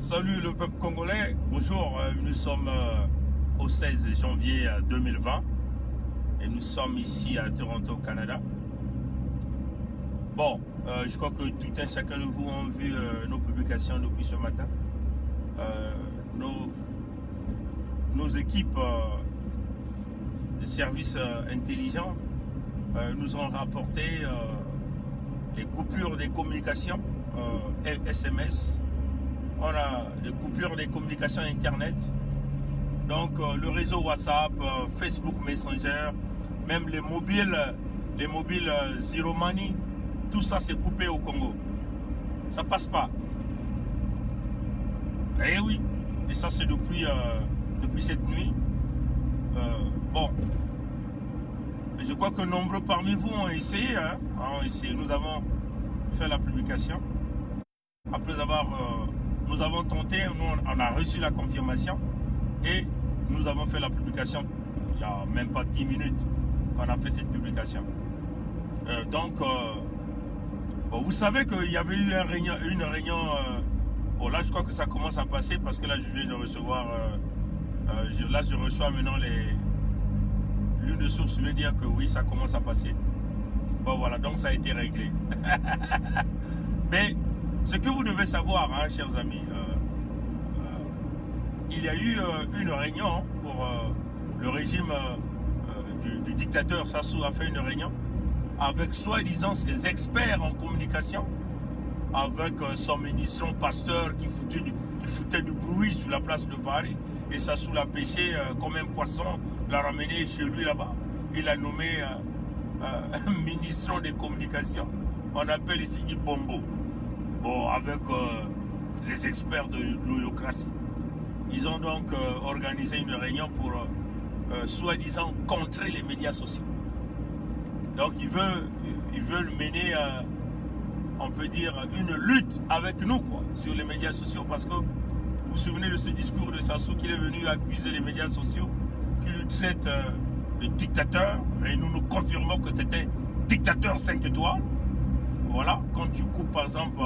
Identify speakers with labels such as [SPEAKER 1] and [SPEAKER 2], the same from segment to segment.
[SPEAKER 1] Salut le peuple congolais, bonjour, nous sommes au 16 janvier 2020 et nous sommes ici à Toronto, au Canada. Bon, je crois que tout un chacun de vous ont vu nos publications depuis ce matin. Nos équipes de services intelligents nous ont rapporté les coupures des communications SMS. On a des coupures des communications Internet. Donc le réseau WhatsApp, Facebook Messenger, même les mobiles Zero Money, tout ça c'est coupé au Congo. Ça passe pas. Eh oui, et ça c'est depuis cette nuit. Bon, je crois que nombreux parmi vous ont essayé. Nous avons fait la publication. Après avoir... nous avons tenté, on a reçu la confirmation et nous avons fait la publication il n'y a même pas 10 minutes qu'on a fait cette publication. Bon, vous savez qu'il y avait eu une réunion bon là je crois que ça commence à passer parce que là je viens de recevoir, là je reçois maintenant l'une de sources veut dire que oui ça commence à passer. Bon voilà, donc ça a été réglé. Mais ce que vous devez savoir, hein, chers amis, il y a eu une réunion pour le régime du dictateur Sassou a fait une réunion avec soi-disant ses experts en communication, avec son ministre pasteur qui foutait du bruit sur la place de Paris, et Sassou l'a pêché comme un poisson, l'a ramené chez lui là-bas. Il a nommé ministre des communications. On appelle ici du Bombo. Bon, avec les experts de l'oyocratie. Ils ont donc organisé une réunion pour soi-disant contrer les médias sociaux. Donc ils veulent mener, on peut dire, une lutte avec nous quoi, sur les médias sociaux. Parce que vous vous souvenez de ce discours de Sassou qu'il est venu accuser les médias sociaux, qui le traitent de dictateur, et nous confirmons que c'était dictateur 5 étoiles. Voilà, quand tu coupes par exemple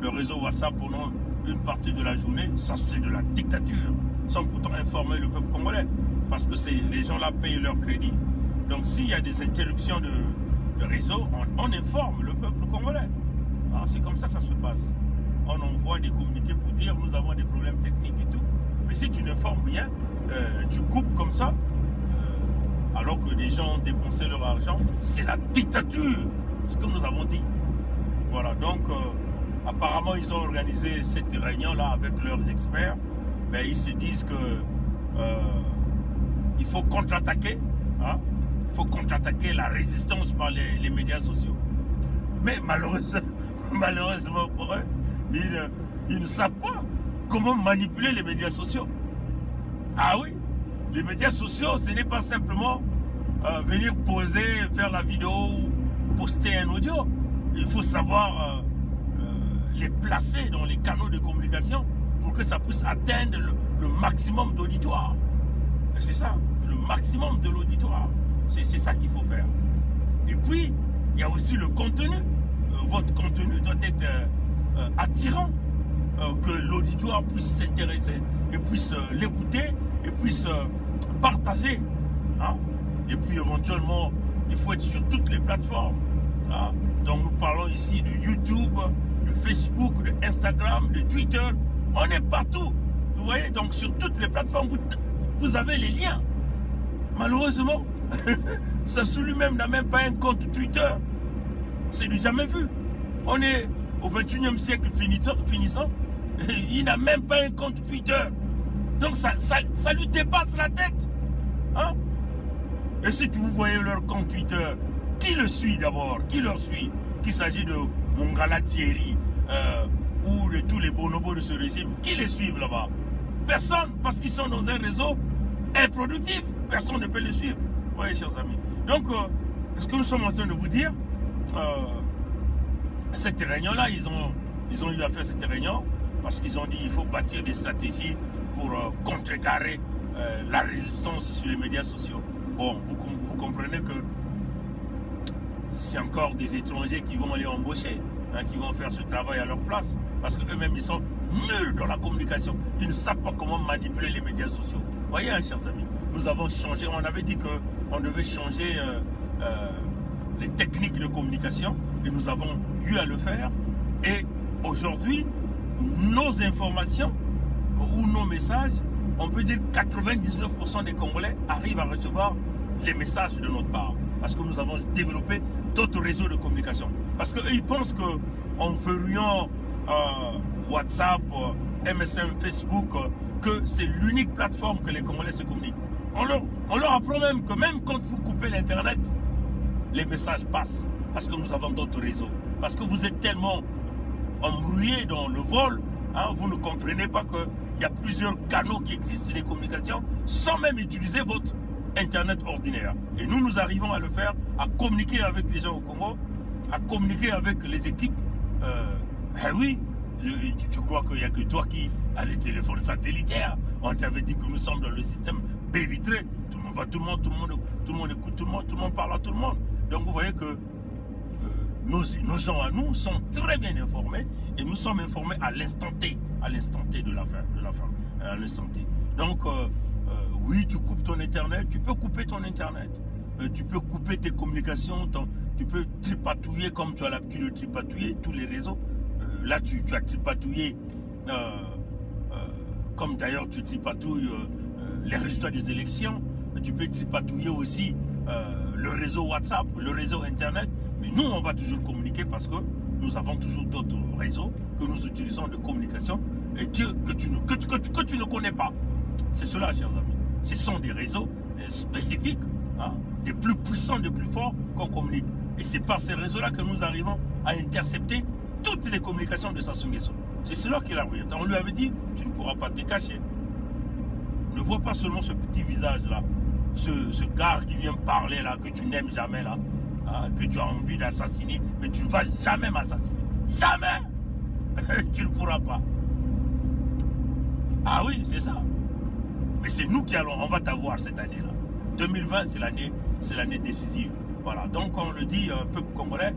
[SPEAKER 1] le réseau WhatsApp pendant une partie de la journée, ça c'est de la dictature, sans pourtant informer le peuple congolais, parce que les gens là payent leur crédit. Donc s'il y a des interruptions de réseau, on informe le peuple congolais. C'est comme ça que ça se passe. On envoie des communiqués pour dire nous avons des problèmes techniques et tout. Mais si tu n'informes rien, tu coupes comme ça, alors que des gens ont dépensé leur argent, c'est la dictature, ce que nous avons dit. Voilà, donc apparemment ils ont organisé cette réunion-là avec leurs experts, mais ils se disent que il faut contre-attaquer, hein? Il faut contre-attaquer la résistance par les médias sociaux. Mais malheureusement pour eux, ils ne savent pas comment manipuler les médias sociaux. Ah oui, les médias sociaux, ce n'est pas simplement venir poser, faire la vidéo, poster un audio. Il faut savoir les placer dans les canaux de communication pour que ça puisse atteindre le maximum d'auditoire. C'est ça, le maximum de l'auditoire. C'est ça qu'il faut faire. Et puis, il y a aussi le contenu. Votre contenu doit être attirant, que l'auditoire puisse s'intéresser et puisse l'écouter et puisse partager. Hein? Et puis éventuellement, il faut être sur toutes les plateformes. Hein? Donc nous parlons ici de YouTube, de Facebook, de Instagram, de Twitter. On est partout. Vous voyez, donc sur toutes les plateformes, vous avez les liens. Malheureusement, Sassou lui-même n'a même pas un compte Twitter. C'est du jamais vu. On est au 21e siècle finissant. Il n'a même pas un compte Twitter. Donc ça lui dépasse la tête. Hein? Et si vous voyez leur compte Twitter, qui le suit d'abord? Qui leur suit? Qu'il s'agit de Mongala Thierry ou de tous les bonobos de ce régime, qui les suivent là-bas? Personne, parce qu'ils sont dans un réseau improductif. Personne ne peut les suivre. Vous voyez, chers amis. Donc, ce que nous sommes en train de vous dire, cette réunion-là, ils ont eu à faire cette réunion parce qu'ils ont dit qu'il faut bâtir des stratégies pour contrecarrer la résistance sur les médias sociaux. Bon, vous comprenez que c'est encore des étrangers qui vont aller embaucher, hein, qui vont faire ce travail à leur place, parce qu'eux-mêmes ils sont nuls dans la communication. Ils ne savent pas comment manipuler les médias sociaux. Voyez, hein, chers amis, nous avons changé. On avait dit qu'on devait changer les techniques de communication et nous avons eu à le faire. Et aujourd'hui, nos informations ou nos messages, on peut dire 99% des Congolais arrivent à recevoir les messages de notre part. Parce que nous avons développé d'autres réseaux de communication. Parce qu'eux, ils pensent qu'en verrouillant WhatsApp, MSN, Facebook, que c'est l'unique plateforme que les Congolais se communiquent. On leur apprend même que même quand vous coupez l'Internet, les messages passent. Parce que nous avons d'autres réseaux. Parce que vous êtes tellement embrouillés dans le vol, hein, vous ne comprenez pas qu'il y a plusieurs canaux qui existent des communications sans même utiliser votre Internet ordinaire. Et nous arrivons à le faire, à communiquer avec les gens au Congo, à communiquer avec les équipes. Oui, tu crois qu'il n'y a que toi qui as les téléphones satellitaires. On t'avait dit que nous sommes dans le système baie vitrée. Tout le monde va, tout le monde écoute, tout le monde parle à tout le monde. Donc vous voyez que nos gens à nous sont très bien informés et nous sommes informés à l'instant T de la fin, à l'instant T. Donc oui, tu coupes ton Internet, tu peux couper ton Internet, tu peux couper tes communications, tu peux tripatouiller comme tu as l'habitude de tripatouiller tous les réseaux. Là, tu as tripatouillé, comme d'ailleurs tu tripatouilles les résultats des élections, tu peux tripatouiller aussi le réseau WhatsApp, le réseau Internet. Mais nous, on va toujours communiquer parce que nous avons toujours d'autres réseaux que nous utilisons de communication et que tu ne connais pas. C'est cela, chers amis. Ce sont des réseaux spécifiques, hein, des plus puissants, des plus forts qu'on communique. Et c'est par ces réseaux-là que nous arrivons à intercepter toutes les communications de Sassou Nguesso. C'est cela qu'il a vu. On lui avait dit, tu ne pourras pas te cacher. Ne vois pas seulement ce petit visage-là, ce gars qui vient parler là, que tu n'aimes jamais là, hein, que tu as envie d'assassiner, mais tu ne vas jamais m'assassiner. Jamais. Tu ne pourras pas. Ah oui, c'est ça. Mais c'est nous qui allons, on va t'avoir cette année-là. 2020, c'est l'année décisive. Voilà, donc on le dit, peuple congolais,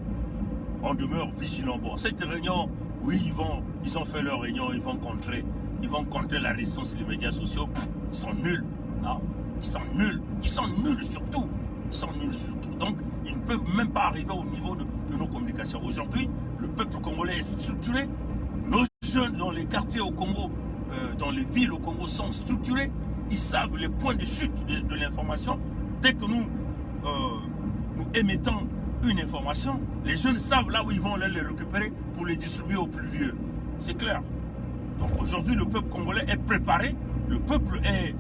[SPEAKER 1] on demeure vigilant. Bon, cette réunion, oui, ils ont fait leur réunion, ils vont contrer la résistance sur les médias sociaux. Pff, ils sont nuls. Hein? Ils sont nuls surtout. Donc, ils ne peuvent même pas arriver au niveau de nos communications. Aujourd'hui, le peuple congolais est structuré. Nos jeunes dans les quartiers au Congo, dans les villes au Congo sont structurés. Ils savent les points de chute de l'information. Dès que nous émettons une information, les jeunes savent là où ils vont aller les récupérer pour les distribuer aux plus vieux. C'est clair. Donc aujourd'hui, le peuple congolais est préparé. Le peuple est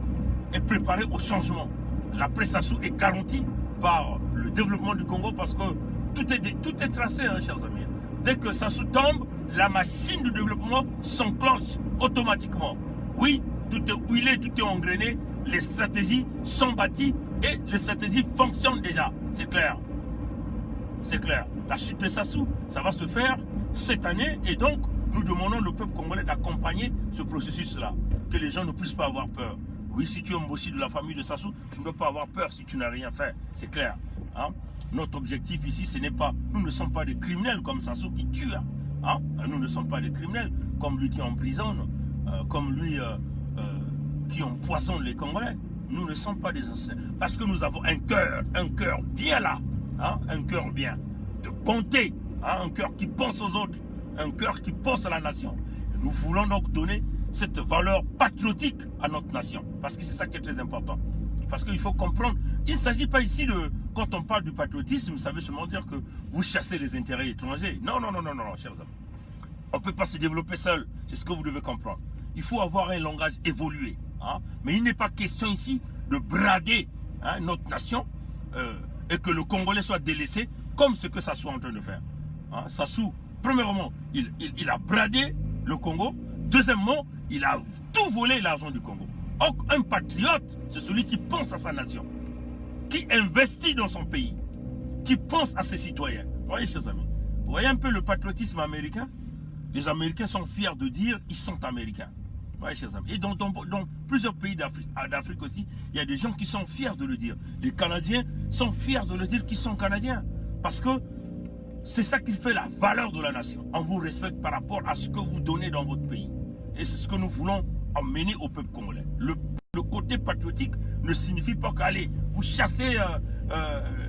[SPEAKER 1] préparé au changement. L'après Sassou est garanti par le développement du Congo parce que tout est tracé, hein, chers amis. Dès que Sassou tombe, la machine de développement s'enclenche automatiquement. Oui, tout est huilé, tout est engrainé, les stratégies sont bâties et les stratégies fonctionnent déjà. C'est clair. C'est clair. La chute de Sassou, ça va se faire cette année et donc nous demandons au peuple congolais d'accompagner ce processus-là. Que les gens ne puissent pas avoir peur. Oui, si tu es aussi de la famille de Sassou, tu ne dois pas avoir peur si tu n'as rien fait. C'est clair. Hein? Notre objectif ici, ce n'est pas... Nous ne sommes pas des criminels comme Sassou qui tue. Hein? Nous ne sommes pas des criminels comme lui qui emprisonne, comme lui qui empoisonne les Congolais. Nous ne sommes pas des anciens. Parce que nous avons un cœur bien là. Hein? Un cœur bien. De bonté. Hein? Un cœur qui pense aux autres. Un cœur qui pense à la nation. Et nous voulons donc donner cette valeur patriotique à notre nation. Parce que c'est ça qui est très important. Parce qu'il faut comprendre, il ne s'agit pas ici de, quand on parle du patriotisme, ça veut seulement dire que vous chassez les intérêts étrangers. Non, chers amis. On ne peut pas se développer seul. C'est ce que vous devez comprendre. Il faut avoir un langage évolué. Hein? Mais il n'est pas question ici de brader notre nation et que le Congolais soit délaissé comme ce que Sassou est en train de faire. Hein? Sassou, premièrement, il a bradé le Congo. Deuxièmement, il a tout volé l'argent du Congo. Or, un patriote, c'est celui qui pense à sa nation, qui investit dans son pays, qui pense à ses citoyens. Vous voyez, chers amis, vous voyez un peu le patriotisme américain? Les Américains sont fiers de dire qu'ils sont Américains. Vous voyez, chers amis. Et dans plusieurs pays d'Afrique aussi, il y a des gens qui sont fiers de le dire. Les Canadiens sont fiers de le dire qu'ils sont Canadiens. Parce que c'est ça qui fait la valeur de la nation. On vous respecte par rapport à ce que vous donnez dans votre pays. Et c'est ce que nous voulons emmener au peuple congolais. Le côté patriotique ne signifie pas qu'allez, vous chassez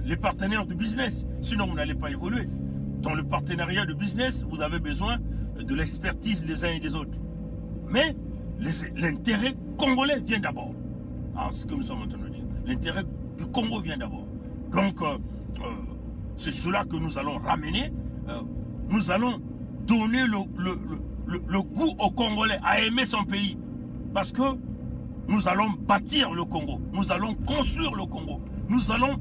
[SPEAKER 1] les partenaires du business, sinon vous n'allez pas évoluer. Dans le partenariat de business, vous avez besoin de l'expertise des uns et des autres. Mais l'intérêt congolais vient d'abord. C'est ce que nous sommes en train de dire. L'intérêt du Congo vient d'abord. Donc, c'est cela que nous allons ramener. Nous allons donner le goût aux Congolais à aimer son pays. Parce que nous allons bâtir le Congo. Nous allons construire le Congo. Nous allons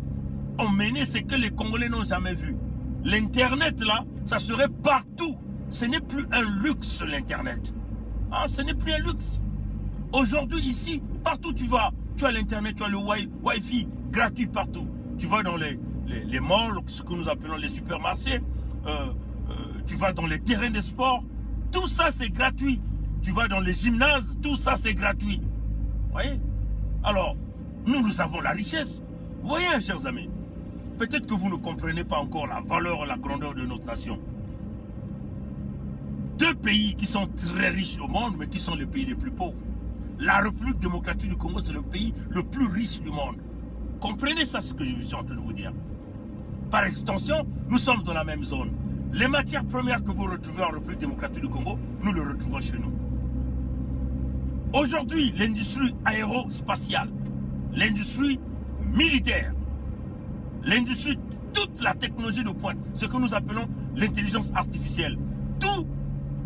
[SPEAKER 1] emmener ce que les Congolais n'ont jamais vu. L'Internet, là, ça serait partout. Ce n'est plus un luxe, l'Internet. Ce n'est plus un luxe. Aujourd'hui, ici, partout tu vas, tu as l'Internet, tu as le Wi-Fi gratuit partout. Tu vas dans les malls, ce que nous appelons les supermarchés. Tu vas dans les terrains de sport. Tout ça, c'est gratuit. Tu vas dans les gymnases, tout ça, c'est gratuit. Vous voyez? Alors, nous avons la richesse. Vous voyez, chers amis, peut-être que vous ne comprenez pas encore la valeur et la grandeur de notre nation. Deux pays qui sont très riches au monde, mais qui sont les pays les plus pauvres. La République démocratique du Congo, c'est le pays le plus riche du monde. Comprenez ça, ce que je suis en train de vous dire. Par extension, nous sommes dans la même zone. Les matières premières que vous retrouvez en République démocratique du Congo, nous les retrouvons chez nous. Aujourd'hui, l'industrie aérospatiale, l'industrie militaire, l'industrie, toute la technologie de pointe, ce que nous appelons l'intelligence artificielle, tout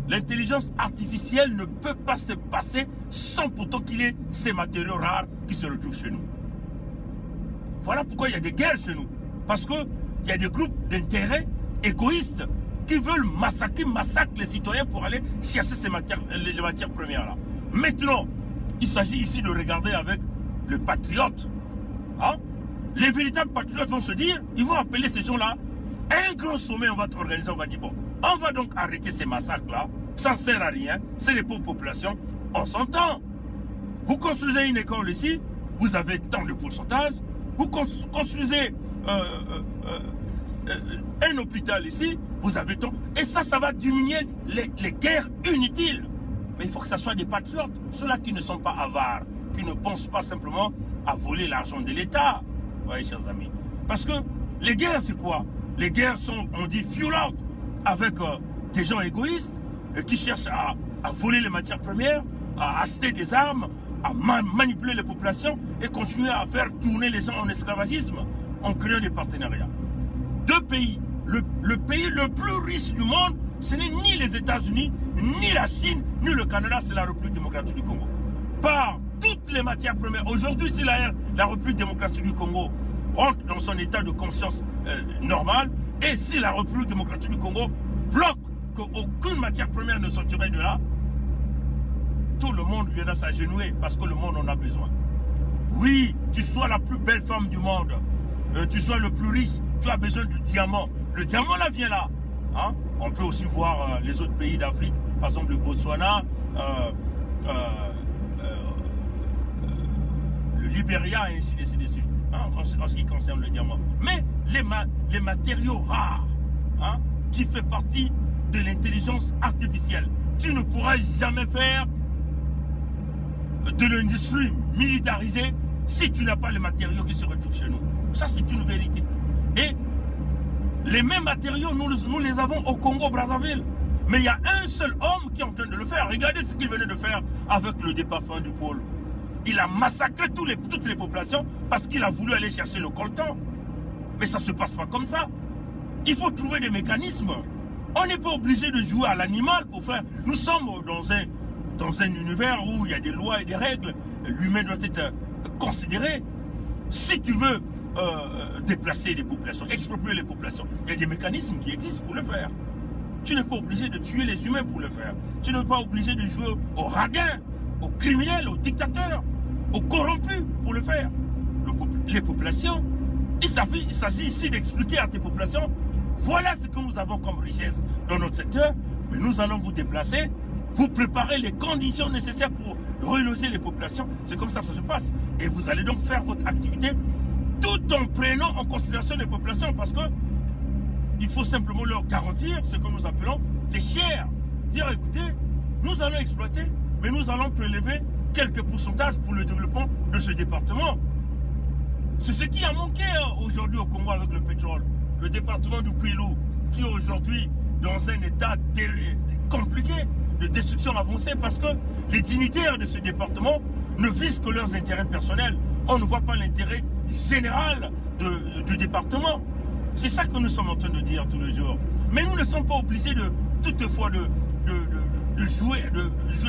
[SPEAKER 1] l'intelligence artificielle ne peut pas se passer sans pourtant qu'il y ait ces matériaux rares qui se retrouvent chez nous. Voilà pourquoi il y a des guerres chez nous. Parce qu'il y a des groupes d'intérêt égoïstes qui veulent massacrer les citoyens pour aller chercher les matières premières-là. Maintenant, il s'agit ici de regarder avec le patriote. Les véritables patriotes vont se dire, ils vont appeler ces gens-là, un grand sommet on va organiser, on va dire, bon, on va donc arrêter ces massacres-là, ça ne sert à rien, c'est les pauvres populations, on s'entend. Vous construisez une école ici, vous avez tant de pourcentage, vous construisez un hôpital ici, vous avez tant, et ça va diminuer les guerres inutiles. Mais il faut que ce soit des patriotes, ceux-là qui ne sont pas avares, qui ne pensent pas simplement à voler l'argent de l'État. Vous voyez, chers amis. Parce que les guerres, c'est quoi? Les guerres sont, on dit, violentes, avec des gens égoïstes qui cherchent à voler les matières premières, à acheter des armes, à manipuler les populations et continuer à faire tourner les gens en esclavagisme en créant des partenariats. Deux pays, le pays le plus riche du monde, ce n'est ni les États-Unis, ni la Chine, ni le Canada, c'est la République démocratique du Congo. Par toutes les matières premières, aujourd'hui, si la République démocratique du Congo rentre dans son état de conscience normal, et si la République démocratique du Congo bloque qu'aucune matière première ne sortirait de là, tout le monde viendra s'agenouiller parce que le monde en a besoin. Oui, tu sois la plus belle femme du monde, tu sois le plus riche, tu as besoin du diamant. Le diamant là vient là. On peut aussi voir les autres pays d'Afrique, par exemple le Botswana, le Libéria et ainsi de suite, en ce qui concerne le diamant. Mais les matériaux rares, qui fait partie de l'intelligence artificielle, tu ne pourras jamais faire de l'industrie militarisée si tu n'as pas les matériaux qui se retrouvent chez nous. Ça, c'est une vérité. Et les mêmes matériaux, nous les avons au Congo-Brazzaville. Mais il y a un seul homme qui est en train de le faire. Regardez ce qu'il venait de faire avec le département du pôle. Il a massacré toutes les populations parce qu'il a voulu aller chercher le coltan. Mais ça ne se passe pas comme ça. Il faut trouver des mécanismes. On n'est pas obligé de jouer à l'animal pour faire... Nous sommes dans un univers où il y a des lois et des règles. L'humain doit être considéré. Si tu veux déplacer les populations, exproprier les populations, il y a des mécanismes qui existent pour le faire. Tu n'es pas obligé de tuer les humains pour le faire. Tu n'es pas obligé de jouer aux radins, aux criminels, aux dictateurs, aux corrompus pour le faire. Les populations, il s'agit ici d'expliquer à tes populations, voilà ce que nous avons comme richesse dans notre secteur, mais nous allons vous déplacer, vous préparer les conditions nécessaires pour reloger les populations. C'est comme ça que ça se passe. Et vous allez donc faire votre activité tout en prenant en considération les populations parce que il faut simplement leur garantir ce que nous appelons des chaires. Dire écoutez, nous allons exploiter, mais nous allons prélever quelques pourcentages pour le développement de ce département. C'est ce qui a manqué aujourd'hui au Congo avec le pétrole. Le département du Kwilu, qui est aujourd'hui dans un état compliqué, de destruction avancée, parce que les dignitaires de ce département ne visent que leurs intérêts personnels. On ne voit pas l'intérêt général du département. C'est ça que nous sommes en train de dire tous les jours. Mais nous ne sommes pas obligés toutefois de jouer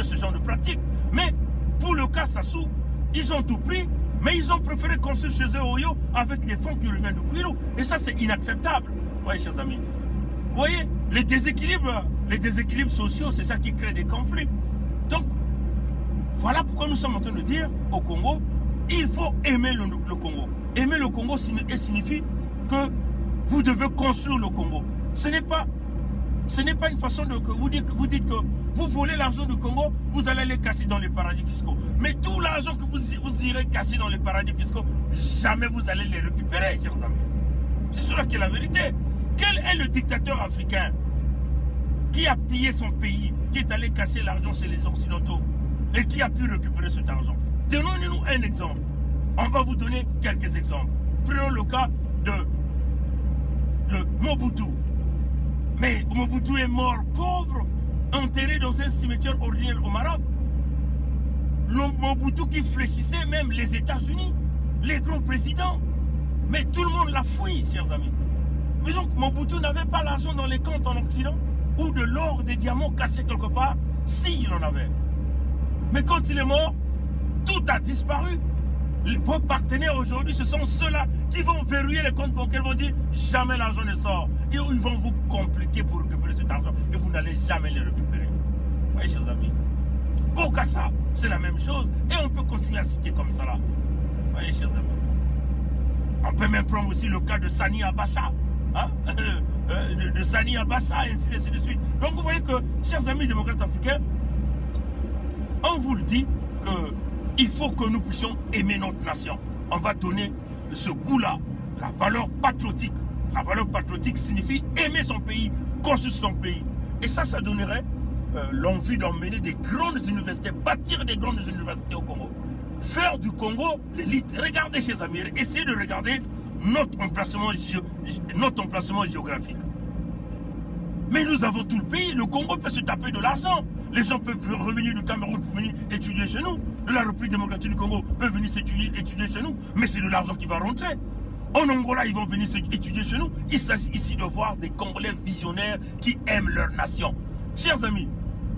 [SPEAKER 1] ce genre de pratique. Mais pour le cas Sassou, ils ont tout pris, mais ils ont préféré construire chez eux Oyo avec des fonds qui reviennent du Kwilu. Et ça, c'est inacceptable. Oui, chers amis. Vous voyez, les déséquilibres sociaux, c'est ça qui crée des conflits. Donc, voilà pourquoi nous sommes en train de dire au Congo, il faut aimer le Congo. Aimer le Congo signifie que vous devez construire le Congo. Ce n'est pas une façon que vous dites que vous volez l'argent du Congo, vous allez les casser dans les paradis fiscaux. Mais tout l'argent que vous irez casser dans les paradis fiscaux, jamais vous allez les récupérer, chers amis. C'est cela qui est la vérité. Quel est le dictateur africain qui a pillé son pays, qui est allé casser l'argent chez les Occidentaux et qui a pu récupérer cet argent? Donnez-nous un exemple. On va vous donner quelques exemples. Prenons le cas de Mobutu. Mais Mobutu est mort pauvre, enterré dans un cimetière ordinaire au Maroc. Mobutu qui fléchissait même les États-Unis, les grands présidents. Mais tout le monde l'a fouillé, chers amis. Mais donc Mobutu n'avait pas l'argent dans les comptes en Occident, ou de l'or, des diamants cachés quelque part, s'il en avait. Mais quand il est mort, tout a disparu. Vos partenaires aujourd'hui, ce sont ceux-là qui vont verrouiller les comptes bancaires, vont dire jamais l'argent ne sort. Et ils vont vous compliquer pour récupérer cet argent et vous n'allez jamais le récupérer. Oui, chers amis. Bokassa, c'est la même chose. Et on peut continuer à citer comme ça là. Oui, chers amis. On peut même prendre aussi le cas de Sani Abacha. Hein? de Sani Abacha, et ainsi de suite. Donc vous voyez que, chers amis démocrates africains, on vous le dit qu'il faut que nous puissions aimer notre nation. On va donner ce goût-là, la valeur patriotique. La valeur patriotique signifie aimer son pays, construire son pays. Et ça donnerait l'envie d'emmener des grandes universités, bâtir des grandes universités au Congo. Faire du Congo l'élite. Regardez, chers amis, essayez de regarder notre emplacement géographique. Mais nous avons tout le pays. Le Congo peut se taper de l'argent. Les gens peuvent revenir du Cameroun pour venir étudier chez nous. De la République démocratique du Congo peuvent venir étudier chez nous. Mais c'est de l'argent qui va rentrer. En Angola, ils vont venir étudier chez nous. Il s'agit ici de voir des Congolais visionnaires qui aiment leur nation. Chers amis,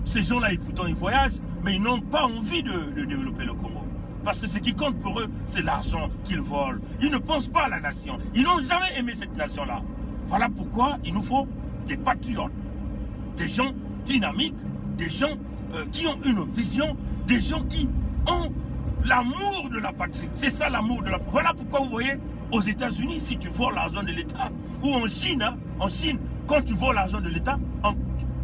[SPEAKER 1] ces gens-là, pourtant, ils voyagent, mais ils n'ont pas envie de développer le Congo. Parce que ce qui compte pour eux, c'est l'argent qu'ils volent. Ils ne pensent pas à la nation. Ils n'ont jamais aimé cette nation-là. Voilà pourquoi il nous faut des patriotes, des gens dynamiques, des gens qui ont une vision, des gens qui ont l'amour de la patrie. C'est ça l'amour de la patrie. Voilà pourquoi vous voyez, aux États-Unis, si tu voles l'argent de l'État, ou en Chine, quand tu voles l'argent de l'État,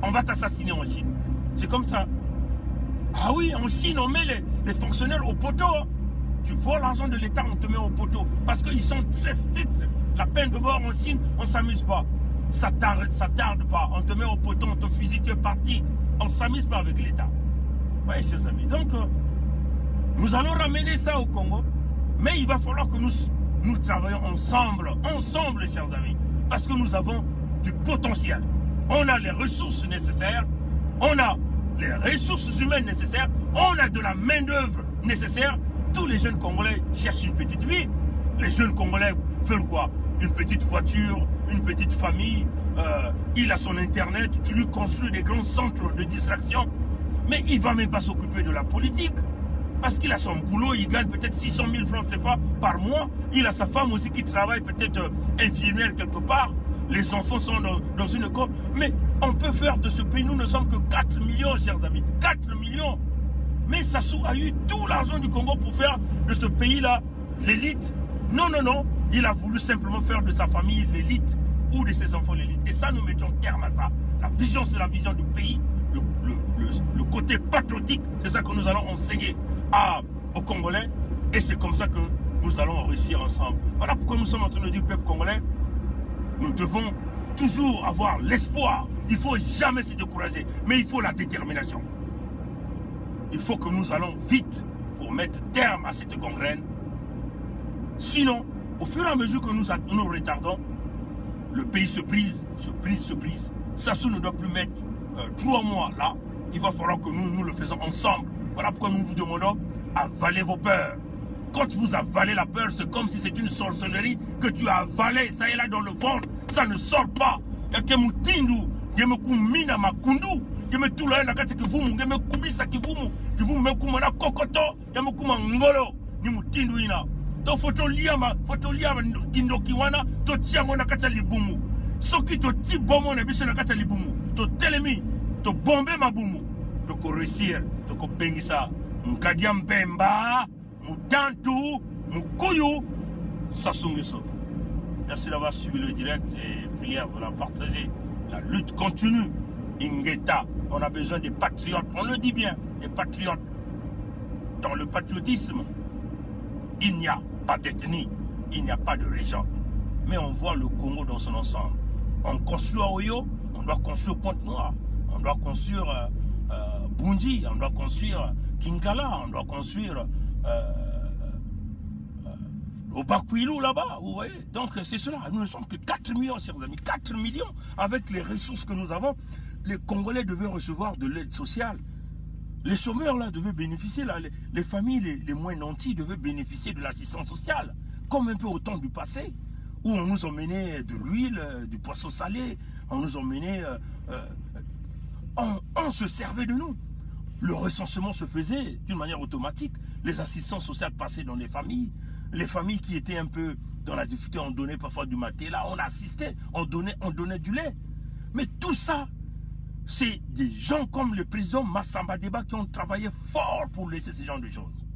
[SPEAKER 1] on va t'assassiner en Chine. C'est comme ça. Ah oui, en Chine, on met les fonctionnaires au poteau. Tu voles l'argent de l'État, on te met au poteau. Parce qu'ils sont très stricts. La peine de mort en Chine, on ne s'amuse pas. Ça tarde pas. On te met au poteau, on te fusille, tu es parti. On ne s'amuse pas avec l'État. Oui, chers amis. Donc, nous allons ramener ça au Congo. Mais il va falloir que nous travaillons ensemble, chers amis. Parce que nous avons du potentiel. On a les ressources nécessaires. On a les ressources humaines nécessaires. On a de la main-d'œuvre nécessaire. Tous les jeunes Congolais cherchent une petite vie. Les jeunes Congolais veulent quoi? Une petite voiture, une petite famille. Il a son internet. Tu lui construis des grands centres de distraction. Mais il ne va même pas s'occuper de la politique. Parce qu'il a son boulot, il gagne peut-être 600 000 francs CFA par mois. Il a sa femme aussi qui travaille peut-être infirmière quelque part. Les enfants sont dans une école. Mais on peut faire de ce pays, nous ne sommes que 4 millions, chers amis. 4 millions. Mais Sassou a eu tout l'argent du Congo pour faire de ce pays-là l'élite. Non, non, non. Il a voulu simplement faire de sa famille l'élite ou de ses enfants l'élite. Et ça, nous mettons terme à ça. La vision, c'est la vision du pays. Le côté patriotique, c'est ça que nous allons enseigner aux Congolais. Et c'est comme ça que nous allons réussir ensemble. Voilà pourquoi nous sommes en train de dire, peuple congolais, nous devons toujours avoir l'espoir. Il ne faut jamais se décourager, mais il faut la détermination. il faut que nous allons vite pour mettre terme à cette gangrène. Sinon, au fur et à mesure que nous retardons, le pays se brise, se brise. Sassou ne doit plus mettre 3 mois là. Il va falloir que nous le faisons ensemble. Voilà pourquoi nous vous demandons avaler vos peurs. Quand vous avalez la peur, c'est comme si c'est une sorcellerie que tu as avalé. Ça est là dans le ventre. Ça ne sort pas. Il y a que Moutindu, Geme Kumina Makundu, Geme Tula Nakati Kivumu, Geme Kubisa Kivumu, Kivumu Kumana Kokoto, Geme Kuma Ngolo, ni Moutindu ina. To foto liama kindo kiwana, to tiango nakata libumu. Soki to ti bomo na biso nakata libumu. To telemi, to bombe mabumu. To ko réussir, to ko bengisa. Mkadia Mpemba, Mutantu, Mukuyu, Sassou Nguesso. Merci d'avoir suivi le direct et prière de la partager. La lutte continue. Ingeta, on a besoin des patriotes. On le dit bien, des patriotes. Dans le patriotisme, il n'y a pas d'ethnie, il n'y a pas de région. Mais on voit le Congo dans son ensemble. On construit à Oyo, on doit construire Pointe-Noire. On doit construire Bundi, on doit construire Kinkala, on doit construire au Bakwilou là-bas, vous voyez. Donc c'est cela, nous ne sommes que 4 millions, chers amis, 4 millions. Avec les ressources que nous avons, les Congolais devaient recevoir de l'aide sociale. Les chômeurs là devaient bénéficier, là, les familles les moins nantis devaient bénéficier de l'assistance sociale. Comme un peu au temps du passé, où on nous emmenait de l'huile, du poisson salé, on nous emmenait... on se servait de nous. Le recensement se faisait d'une manière automatique. Les assistances sociales passaient dans les familles. Les familles qui étaient un peu dans la difficulté, on donnait parfois du maté. Là, on assistait, on donnait du lait. Mais tout ça, c'est des gens comme le président Massamba Deba qui ont travaillé fort pour laisser ce genre de choses.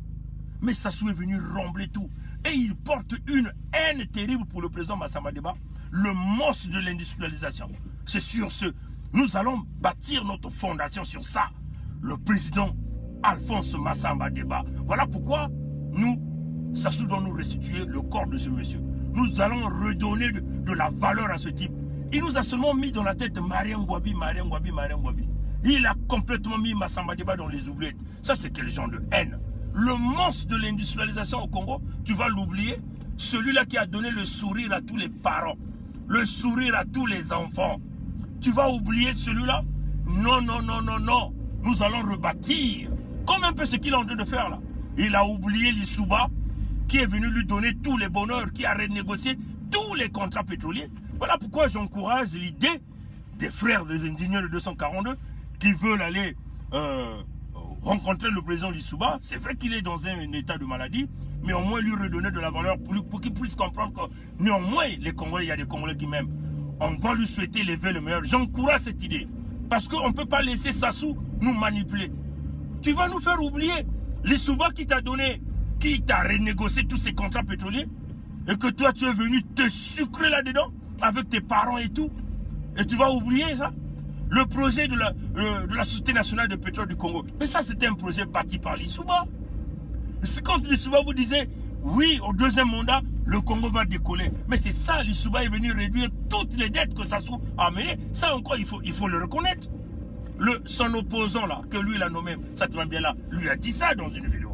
[SPEAKER 1] Mais Sassou est venu rembler tout. Et il porte une haine terrible pour le président Massamba Deba, le monstre de l'industrialisation. C'est sur ce... Nous allons bâtir notre fondation sur ça. Le président Alphonse Massamba Deba. Voilà pourquoi nous, Sassou doit nous restituer le corps de ce monsieur. Nous allons redonner de la valeur à ce type. Il nous a seulement mis dans la tête Marien Ngouabi. Il a complètement mis Massamba Deba dans les oubliettes. Ça, c'est quel genre de haine? Le monstre de l'industrialisation au Congo, tu vas l'oublier. Celui-là qui a donné le sourire à tous les parents, le sourire à tous les enfants. Tu vas oublier celui-là? Non. Nous allons rebâtir. Comme un peu ce qu'il est en train de faire là. Il a oublié l'Issouba, qui est venu lui donner tous les bonheurs, qui a renégocié tous les contrats pétroliers. Voilà pourquoi j'encourage l'idée des frères des ingénieurs de 242 qui veulent aller rencontrer le président Lissouba. C'est vrai qu'il est dans un état de maladie, mais au moins lui redonner de la valeur pour qu'il puisse comprendre que néanmoins, les Congolais, il y a des Congolais qui m'aiment. On va lui souhaiter l'élever le meilleur. J'encourage cette idée. Parce qu'on ne peut pas laisser Sassou nous manipuler. Tu vas nous faire oublier Lissouba qui t'a donné, qui t'a renégocié tous ces contrats pétroliers, et que toi tu es venu te sucrer là-dedans avec tes parents et tout. Et tu vas oublier ça? Le projet de la Société nationale de pétrole du Congo. Mais ça, c'était un projet bâti par Lissouba. C'est quand Lissouba vous disait, oui, au deuxième mandat, le Congo va décoller. Mais c'est ça, Lissouba est venu réduire toutes les dettes que Sassou a menées. Ça encore, il faut le reconnaître. Son opposant là, que lui il a nommé, ça te va bien là, lui a dit ça dans une vidéo.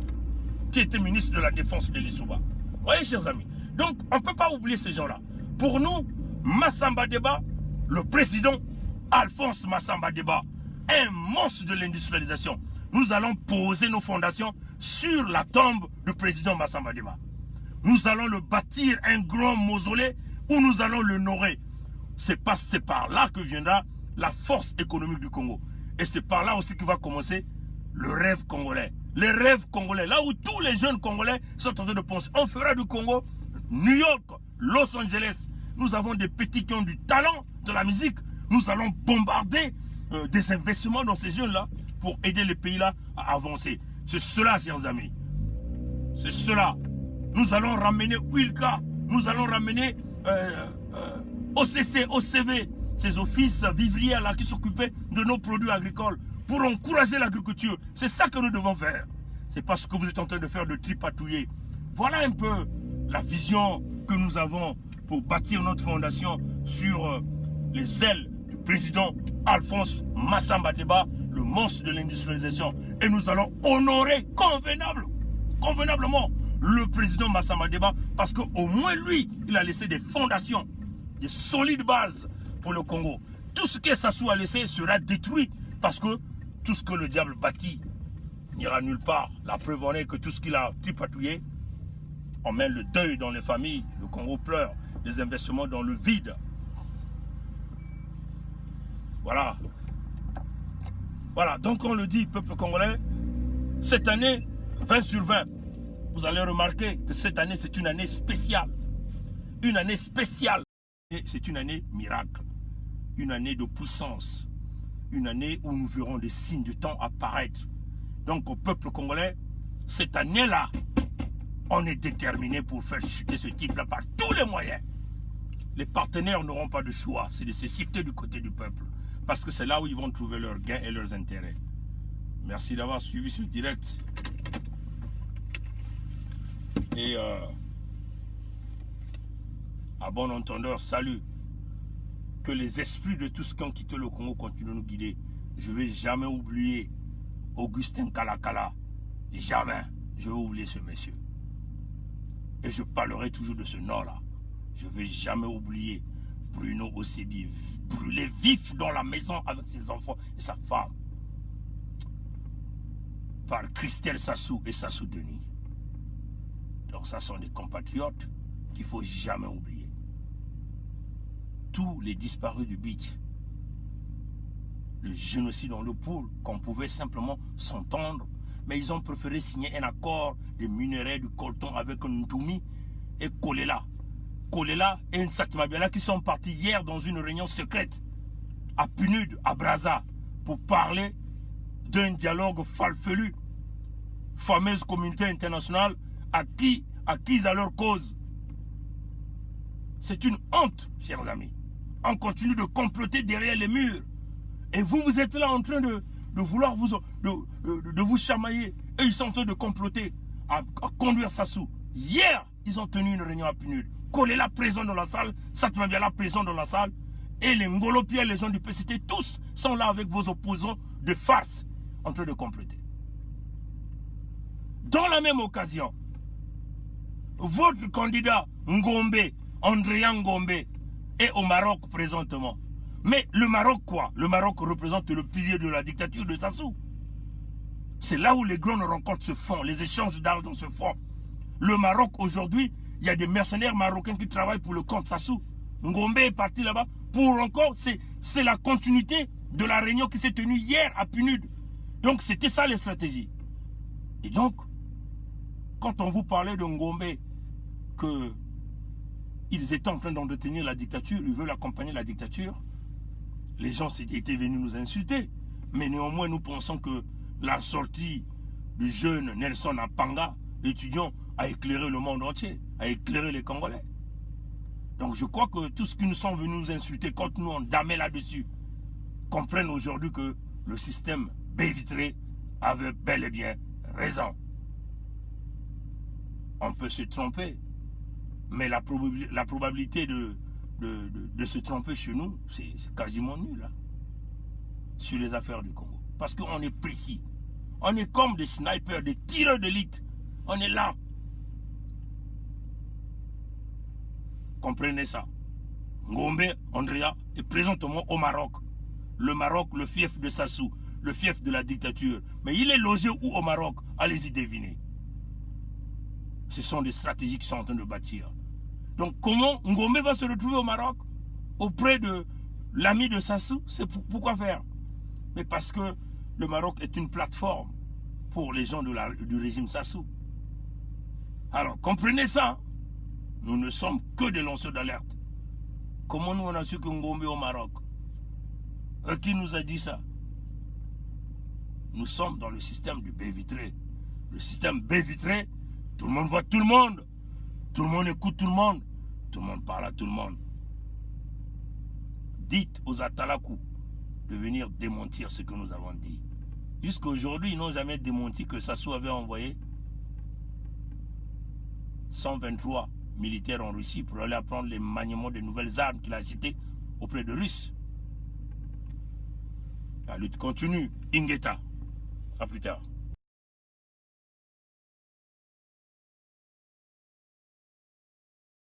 [SPEAKER 1] Qui était ministre de la Défense de Lissouba. Vous voyez, chers amis. Donc, on ne peut pas oublier ces gens-là. Pour nous, Massamba Deba, le président Alphonse Massamba Deba, un monstre de l'industrialisation. Nous allons poser nos fondations sur la tombe du président Massamba Deba. Nous allons le bâtir un grand mausolée où nous allons l'honorer. C'est par là que viendra la force économique du Congo. Et c'est par là aussi que va commencer le rêve congolais. Les rêves congolais, là où tous les jeunes Congolais sont en train de penser. On fera du Congo, New York, Los Angeles. Nous avons des petits qui ont du talent de la musique. Nous allons bombarder des investissements dans ces jeunes-là pour aider les pays-là à avancer. C'est cela, chers amis. C'est cela. Nous allons ramener Wilka. Nous allons ramener OCC, OCV, ces offices vivrières-là qui s'occupaient de nos produits agricoles pour encourager l'agriculture. C'est ça que nous devons faire. C'est pas ce que vous êtes en train de faire de tripatouiller. Voilà un peu la vision que nous avons pour bâtir notre fondation sur les ailes du président Alphonse Massamba Deba, le monstre de l'industrialisation. Et nous allons honorer convenablement le président Massama Deba, parce qu'au moins lui, il a laissé des fondations, des solides bases pour le Congo. Tout ce que Sassou a laissé sera détruit, parce que tout ce que le diable bâtit n'ira nulle part. La preuve en est que tout ce qu'il a tripatouillé, on met le deuil dans les familles, le Congo pleure, les investissements dans le vide. Voilà. Voilà, donc on le dit, peuple congolais, cette année, 20 sur 20, vous allez remarquer que cette année, c'est une année spéciale. Une année spéciale. Et c'est une année miracle. Une année de puissance. Une année où nous verrons des signes du temps apparaître. Donc au peuple congolais, cette année-là, on est déterminé pour faire chuter ce type-là par tous les moyens. Les partenaires n'auront pas de choix, c'est de se shifter du côté du peuple. Parce que c'est là où ils vont trouver leurs gains et leurs intérêts. Merci d'avoir suivi ce direct. Et à bon entendeur, salut. Que les esprits de tous qui ont quitté le Congo continuent de nous guider. Je ne vais jamais oublier Augustin Kalakala. Jamais. Je vais oublier ce monsieur. Et je parlerai toujours de ce nom-là. Je ne vais jamais oublier Bruno Osebi, brûlé vif dans la maison avec ses enfants et sa femme. Par Christelle Sassou et Sassou Denis. Donc ça sont des compatriotes qu'il ne faut jamais oublier. Tous les disparus du beach, le génocide dans le pôle, qu'on pouvait simplement s'entendre, mais ils ont préféré signer un accord de minerais du coltan avec Ntoumi et Kolela. Kolela et Nsatmabiala qui sont partis hier dans une réunion secrète à PNUD, à Brazza, pour parler d'un dialogue farfelu, fameuse communauté internationale acquise à leur cause. C'est une honte, chers amis. On continue de comploter derrière les murs. Et vous, vous êtes là en train de vouloir vous chamailler. Et ils sont en train de comploter à conduire Sassou. Hier, ils ont tenu une réunion à PNUD. Kolela présent dans la salle, Satmabiala présent dans la salle. Et les Ngolopia, les gens du PCT, tous sont là avec vos opposants de farce en train de comploter. Dans la même occasion, votre candidat Ngombe, Andréa Ngombe, est au Maroc présentement. Mais le Maroc quoi? Le Maroc représente le pilier de la dictature de Sassou. C'est là où les grandes rencontres se font, les échanges d'argent se font. Le Maroc aujourd'hui, il y a des mercenaires marocains qui travaillent pour le compte Sassou. Ngombe est parti là-bas pour encore, c'est la continuité de la réunion qui s'est tenue hier à PNUD. Donc c'était ça les stratégies. Et donc, quand on vous parlait de Ngombe, qu'ils étaient en train d'entretenir la dictature, ils veulent accompagner la dictature, les gens étaient venus nous insulter. Mais néanmoins, nous pensons que la sortie du jeune Nelson Apanga, l'étudiant, a éclairé le monde entier, a éclairé les Congolais. Donc je crois que tous ceux qui nous sont venus nous insulter quand nous on damait là-dessus, comprennent aujourd'hui que le système Bévitré avait bel et bien raison. On peut se tromper, mais la probabilité de se tromper chez nous, c'est quasiment nul, hein, sur les affaires du Congo. Parce qu'on est précis. On est comme des snipers, des tireurs d'élite. On est là. Comprenez ça. Ngombe, Andrea, est présentement au Maroc. Le Maroc, le fief de Sassou, le fief de la dictature. Mais il est logé où au Maroc? Allez-y deviner. Ce sont des stratégies qui sont en train de bâtir. Donc comment Ngombe va se retrouver au Maroc auprès de l'ami de Sassou? C'est pourquoi faire? Mais parce que le Maroc est une plateforme pour les gens du régime Sassou. Alors comprenez ça. Nous ne sommes que des lanceurs d'alerte. Comment nous on a su que Ngombe est au Maroc? Qui nous a dit ça? Nous sommes dans le système du Bévitré. Le système Bévitré, tout le monde voit tout le monde. Tout le monde écoute tout le monde. Tout le monde parle à tout le monde. Dites aux Atalakou de venir démentir ce que nous avons dit. Jusqu'à aujourd'hui, ils n'ont jamais démenti que Sassou avait envoyé 123 militaires en Russie pour aller apprendre les maniements des nouvelles armes qu'il a achetées auprès de Russes. La lutte continue. Ingeta. À plus tard.